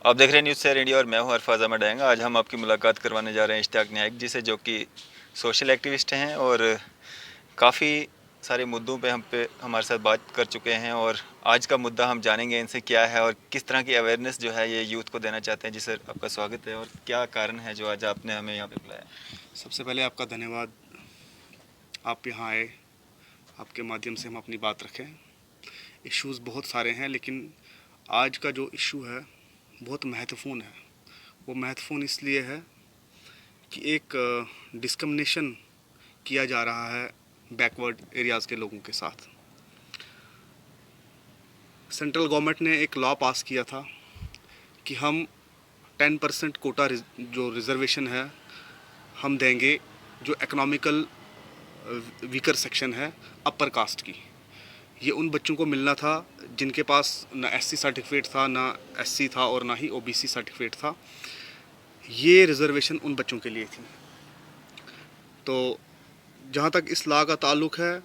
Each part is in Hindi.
आप देख रहे हैं न्यूज़ शेयर इंडिया और मैं हूं अरफाज अहमद आएंगा। आज हम आपकी मुलाकात करवाने जा रहे हैं इश्तियाक नाइक जी से, जो कि सोशल एक्टिविस्ट हैं और काफ़ी सारे मुद्दों पे हमारे साथ बात कर चुके हैं। और आज का मुद्दा हम जानेंगे इनसे क्या है और किस तरह की अवेयरनेस जो है ये यूथ को देना चाहते हैं। जी सर, आपका स्वागत है। और क्या कारण है जो आज आपने हमें यहाँ पे बुलाया? सबसे पहले आपका धन्यवाद, आप यहाँ आए, आपके माध्यम से हम अपनी बात रखें। इश्यूज़ बहुत सारे हैं, लेकिन आज का जो इशू है बहुत महत्वपूर्ण है। वो महत्वपूर्ण इसलिए है कि एक डिस्क्रिमिनेशन किया जा रहा है बैकवर्ड एरियाज़ के लोगों के साथ। सेंट्रल गवर्नमेंट ने एक लॉ पास किया था कि हम 10% कोटा जो रिजर्वेशन है हम देंगे जो इकोनॉमिकल वीकर सेक्शन है, अपर कास्ट की। ये उन बच्चों को मिलना था जिनके पास ना एससी सर्टिफिकेट था, ना एससी था और ना ही ओबीसी सर्टिफिकेट था। ये रिज़र्वेशन उन बच्चों के लिए थी। तो जहाँ तक इस लॉ का ताल्लुक़ है,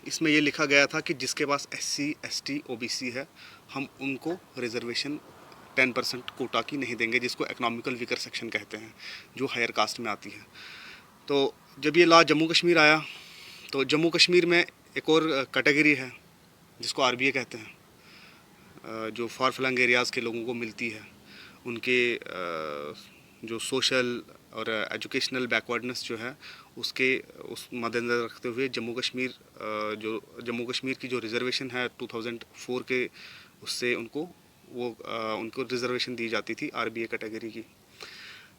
इसमें ये लिखा गया था कि जिसके पास एससी, एसटी, ओबीसी है, हम उनको रिज़र्वेशन 10% कोटा की नहीं देंगे, जिसको इकोनॉमिकल वीकर सेक्शन कहते हैं, जो हायर कास्ट में आती है। तो जब ये लॉ जम्मू कश्मीर आया, तो जम्मू कश्मीर में एक और कैटेगरी है जिसको आरबीए कहते हैं, जो फार फ्लंग एरियाज़ के लोगों को मिलती है। उनके जो सोशल और एजुकेशनल बैकवर्डनेस जो है उस मद्देनज़र रखते हुए जम्मू कश्मीर की जो रिज़र्वेशन है 2004 के, उससे उनको रिज़र्वेशन दी जाती थी आरबीए कैटेगरी की।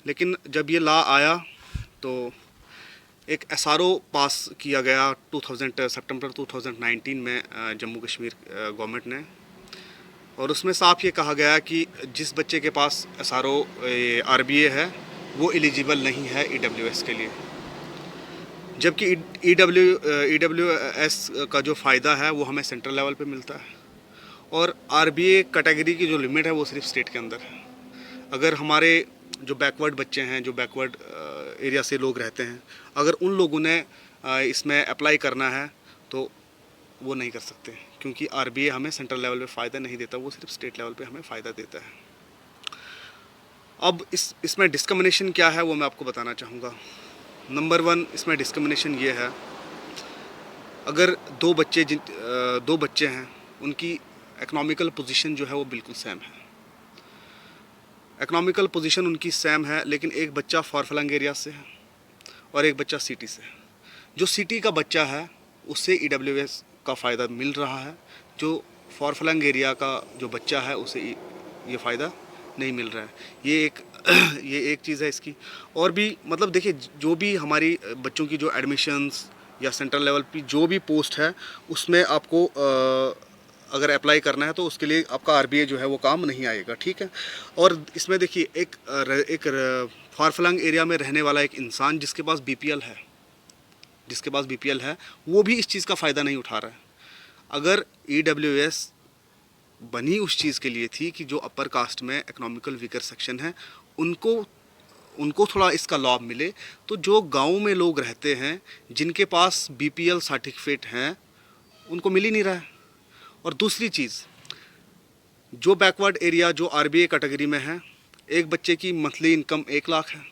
लेकिन जब ये लॉ आया तो एक एसआरओ पास किया गया सितंबर 2019 में जम्मू कश्मीर गवर्नमेंट ने, और उसमें साफ ये कहा गया कि जिस बच्चे के पास एसआरओ आरबीए है वो एलिजिबल नहीं है ईडब्ल्यूएस के लिए। जबकि ईडब्ल्यूएस का जो फ़ायदा है वो हमें सेंट्रल लेवल पे मिलता है, और आरबीए कैटेगरी की जो लिमिट है वो सिर्फ स्टेट के अंदर है। अगर हमारे जो बैकवर्ड बच्चे हैं, जो बैकवर्ड एरिया से लोग रहते हैं, अगर उन लोगों ने इसमें अप्लाई करना है तो वो नहीं कर सकते, क्योंकि आरबीए हमें सेंट्रल लेवल पे फ़ायदा नहीं देता, वो सिर्फ स्टेट लेवल पे हमें फ़ायदा देता है। अब इसमें डिस्क्रिमिनेशन क्या है वो मैं आपको बताना चाहूँगा। नंबर 1 इसमें डिस्क्रिमिनेशन ये है, अगर दो बच्चे हैं, उनकी इकोनॉमिकल पोजीशन जो है वो बिल्कुल सेम है। इकोनॉमिकल पोजीशन उनकी सेम है, लेकिन एक बच्चा फार फ्लंग एरिया से है और एक बच्चा सिटी से है। जो सिटी का बच्चा है उससे ईडब्ल्यूएस का फ़ायदा मिल रहा है, जो फार फ्लंग एरिया का जो बच्चा है उसे ये फ़ायदा नहीं मिल रहा है। ये एक चीज़ है इसकी। और भी मतलब देखिए, जो भी हमारी बच्चों की जो एडमिशन्स या सेंट्रल लेवल की जो भी पोस्ट है उसमें आपको अगर अप्लाई करना है तो उसके लिए आपका आरबीए जो है वो काम नहीं आएगा, ठीक है। और इसमें देखिए, एक फार फ्लंग एरिया में रहने वाला एक इंसान जिसके पास बीपीएल है वो भी इस चीज़ का फ़ायदा नहीं उठा रहा है। अगर ईडब्ल्यूएस बनी उस चीज़ के लिए थी कि जो अपर कास्ट में इकोनॉमिकल वीकर सेक्शन है उनको थोड़ा इसका लाभ मिले, तो जो गाँव में लोग रहते हैं जिनके पास बीपीएल सर्टिफिकेट हैं उनको मिल ही नहीं रहा है। और दूसरी चीज़, जो बैकवर्ड एरिया जो आरबीए कैटेगरी में है, एक बच्चे की मंथली इनकम 1 लाख है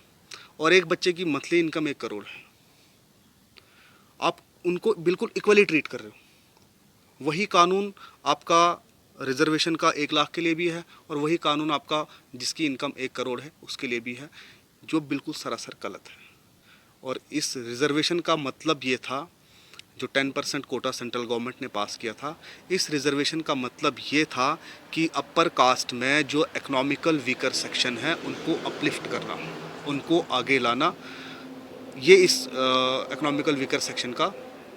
और एक बच्चे की मंथली इनकम 1 करोड़ है। आप उनको बिल्कुल इक्वली ट्रीट कर रहे हो। वही कानून आपका रिजर्वेशन का 1 लाख के लिए भी है और वही कानून आपका जिसकी इनकम 1 करोड़ है उसके लिए भी है, जो बिल्कुल सरासर गलत है। और इस रिजर्वेशन का मतलब ये था, जो 10% कोटा सेंट्रल गवर्नमेंट ने पास किया था, इस रिजर्वेशन का मतलब ये था कि अपर कास्ट में जो इकोनॉमिकल वीकर सेक्शन है उनको अपलिफ्ट करना, उनको आगे लाना, ये इस इकोनॉमिकल वीकर सेक्शन का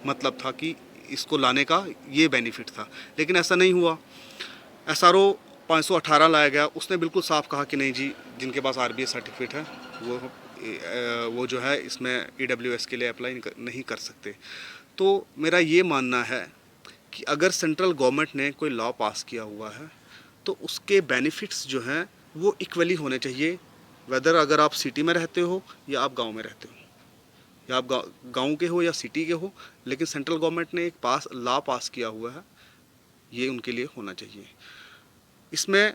मतलब था कि इसको लाने का ये बेनिफिट था। लेकिन ऐसा नहीं हुआ। एसआरओ 518 लाया गया, उसने बिल्कुल साफ कहा कि नहीं जी, जिनके पास आरबीए सर्टिफिकेट है वो जो है इसमें ईडब्ल्यूएस के लिए अप्लाई नहीं कर सकते। तो मेरा ये मानना है कि अगर सेंट्रल गवर्नमेंट ने कोई लॉ पास किया हुआ है तो उसके बेनिफिट्स जो हैं वो इक्वली होने चाहिए, वेदर अगर आप सिटी में रहते हो या आप गांव में रहते हो, या आप गांव के हो या सिटी के हो। लेकिन सेंट्रल गवर्नमेंट ने एक लॉ पास किया हुआ है, ये उनके लिए होना चाहिए। इसमें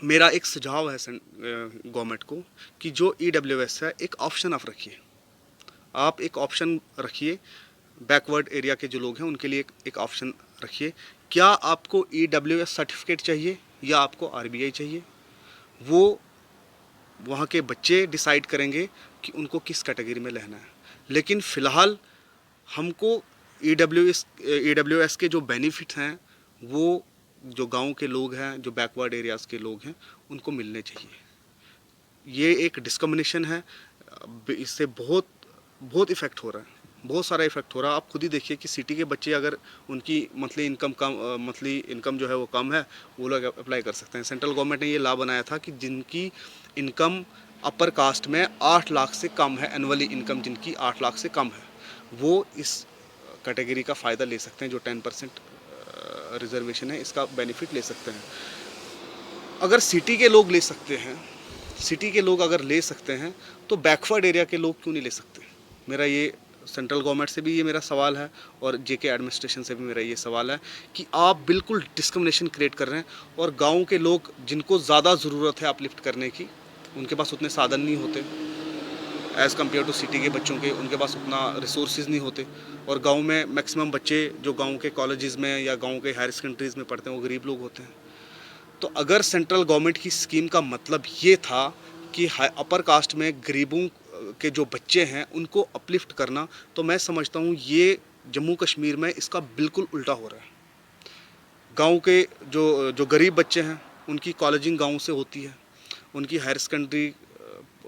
मेरा एक सुझाव है गवर्नमेंट को कि जो EWS है एक ऑप्शन आप रखिए, आप एक ऑप्शन रखिए, बैकवर्ड एरिया के जो लोग हैं उनके लिए एक ऑप्शन रखिए। क्या आपको EWS सर्टिफिकेट चाहिए या आपको RBI चाहिए, वो वहाँ के बच्चे डिसाइड करेंगे कि उनको किस कैटेगरी में लेना है। लेकिन फ़िलहाल हमको EWS के जो बेनिफिट हैं वो जो गांव के लोग हैं, जो बैकवर्ड एरियाज़ के लोग हैं, उनको मिलने चाहिए। ये एक डिस्क्रिमिनेशन है, इससे बहुत बहुत इफ़ेक्ट हो रहा है, बहुत सारा इफ़ेक्ट हो रहा है। आप खुद ही देखिए कि सिटी के बच्चे अगर उनकी मंथली इनकम जो है वो कम है, वो लोग अप्लाई कर सकते हैं। सेंट्रल गवर्नमेंट ने ये लॉ बनाया था कि जिनकी इनकम अपर कास्ट में 8 लाख से कम है, एनुअली इनकम जिनकी 8 लाख से कम है, वो इस कैटेगरी का फ़ायदा ले सकते हैं। जो 10% रिजर्वेशन है, इसका बेनिफिट ले सकते हैं। अगर सिटी के लोग ले सकते हैं, सिटी के लोग अगर ले सकते हैं, तो बैकवर्ड एरिया के लोग क्यों नहीं ले सकते? मेरा ये सेंट्रल गवर्नमेंट से भी ये मेरा सवाल है और जेके एडमिनिस्ट्रेशन से भी मेरा ये सवाल है कि आप बिल्कुल डिस्क्रिमिनेशन क्रिएट कर रहे हैं। और गांव के लोग जिनको ज़्यादा ज़रूरत है अपलिफ्ट करने की, उनके पास उतने साधन नहीं होते एज़ कम्पेयर टू सिटी के बच्चों के, उनके पास उतना रिसोर्सेज नहीं होते। और गांव में मैक्सिमम बच्चे जो गांव के कॉलेजेस में या गांव के हायर सेकेंडरीज़ में पढ़ते हैं वो गरीब लोग होते हैं। तो अगर सेंट्रल गवर्नमेंट की स्कीम का मतलब ये था कि अपर कास्ट में गरीबों के जो बच्चे हैं उनको अपलिफ्ट करना, तो मैं समझता हूँ ये जम्मू कश्मीर में इसका बिल्कुल उल्टा हो रहा है। गांव के जो गरीब बच्चे हैं उनकी कॉलेजिंग गांव से होती है, उनकी हायर सेकेंडरी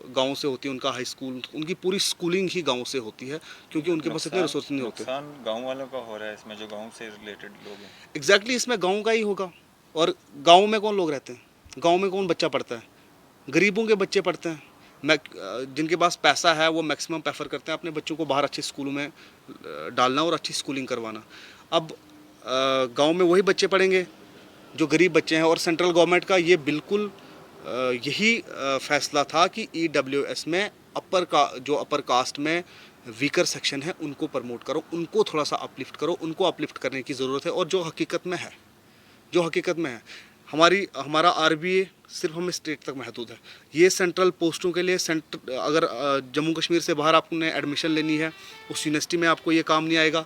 गांव से होती है, उनका हाई स्कूल, उनकी पूरी स्कूलिंग ही गांव से होती है, क्योंकि उनके पास इतने रिसोर्स नहीं होते। नुकसान गांव वालों का हो रहा है इसमें, जो गांव से रिलेटेड लोग हैं। एग्जैक्टली इसमें गांव का ही होगा। और गांव में कौन लोग रहते हैं? गांव में कौन बच्चा पढ़ता है? गरीबों के बच्चे पढ़ते हैं। जिनके पास पैसा है वो मैक्सिमम प्रेफर करते हैं अपने बच्चों को बाहर अच्छे स्कूलों में डालना और अच्छी स्कूलिंग करवाना। अब गांव में वही बच्चे पढ़ेंगे जो गरीब बच्चे हैं। और सेंट्रल गवर्नमेंट का ये बिल्कुल यही फैसला था कि EWS में अपर कास्ट में वीकर सेक्शन है उनको प्रमोट करो, उनको थोड़ा सा अपलिफ्ट करो, उनको अपलिफ्ट करने की ज़रूरत है। और जो हकीकत में है, हमारा RBA सिर्फ हमें स्टेट तक महदूद है। ये सेंट्रल पोस्टों के लिए अगर जम्मू कश्मीर से बाहर आपने एडमिशन लेनी है, उस यूनिवर्सिटी में आपको ये काम नहीं आएगा।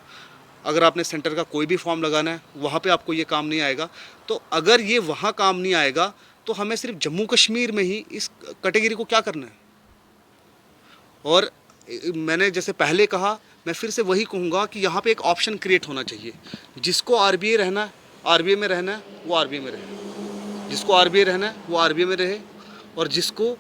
अगर आपने सेंटर का कोई भी फॉर्म लगाना है, वहाँ पे आपको ये काम नहीं आएगा। तो अगर ये वहाँ काम नहीं आएगा, तो हमें सिर्फ जम्मू कश्मीर में ही इस कैटेगरी को क्या करना है? और मैंने जैसे पहले कहा, मैं फिर से वही कहूँगा कि यहाँ पे एक ऑप्शन क्रिएट होना चाहिए। जिसको RBA रहना है, RBA में रहना है, वो RBA में रहे। जिसको RBA रहना है वो RBA में रहे। और जिसको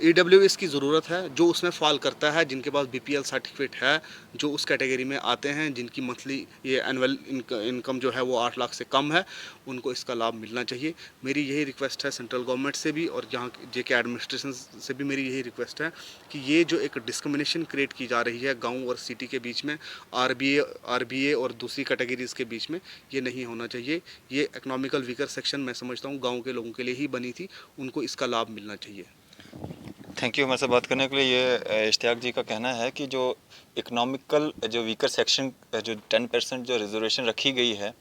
EWS की ज़रूरत है, जो उसमें फॉल करता है, जिनके पास BPL सर्टिफिकेट है, जो उस कैटेगरी में आते हैं, जिनकी मंथली ये एनुअल इनकम जो है वो 8 लाख से कम है, उनको इसका लाभ मिलना चाहिए। मेरी यही रिक्वेस्ट है सेंट्रल गवर्नमेंट से भी, और यहाँ जेके एडमिनिस्ट्रेशन से भी मेरी यही रिक्वेस्ट है कि ये जो एक डिस्क्रिमिनेशन क्रिएट की जा रही है गाँव और सिटी के बीच में, RBA और दूसरी कैटेगरीज़ के बीच में, ये नहीं होना चाहिए। ये इकोनॉमिकल वीकर सेक्शन मैं समझता हूँ गाँव के लोगों के लिए ही बनी थी, उनको इसका लाभ मिलना चाहिए। थैंक यू हमारे साथ बात करने के लिए। ये इश्तियाक जी का कहना है कि जो इकोनॉमिकल जो वीकर सेक्शन जो 10% जो रिजर्वेशन रखी गई है,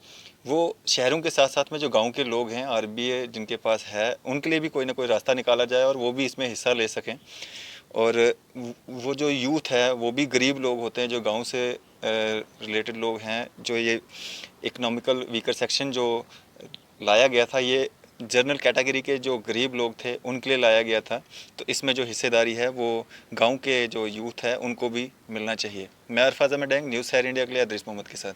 वो शहरों के साथ साथ में जो गांव के लोग हैं, RBA जिनके पास है, उनके लिए भी कोई ना कोई रास्ता निकाला जाए और वो भी इसमें हिस्सा ले सकें। और वो जो यूथ है वो भी गरीब लोग होते हैं, जो गांव से रिलेटेड लोग हैं। जो ये इकोनॉमिकल वीकर सेक्शन जो लाया गया था, ये जनरल कैटेगरी के जो गरीब लोग थे उनके लिए लाया गया था। तो इसमें जो हिस्सेदारी है वो गांव के जो यूथ है उनको भी मिलना चाहिए। मैं अरफाज़ अहमद डैंग, न्यूज़ शहर इंडिया के लिए अदरीस मोहम्मद के साथ।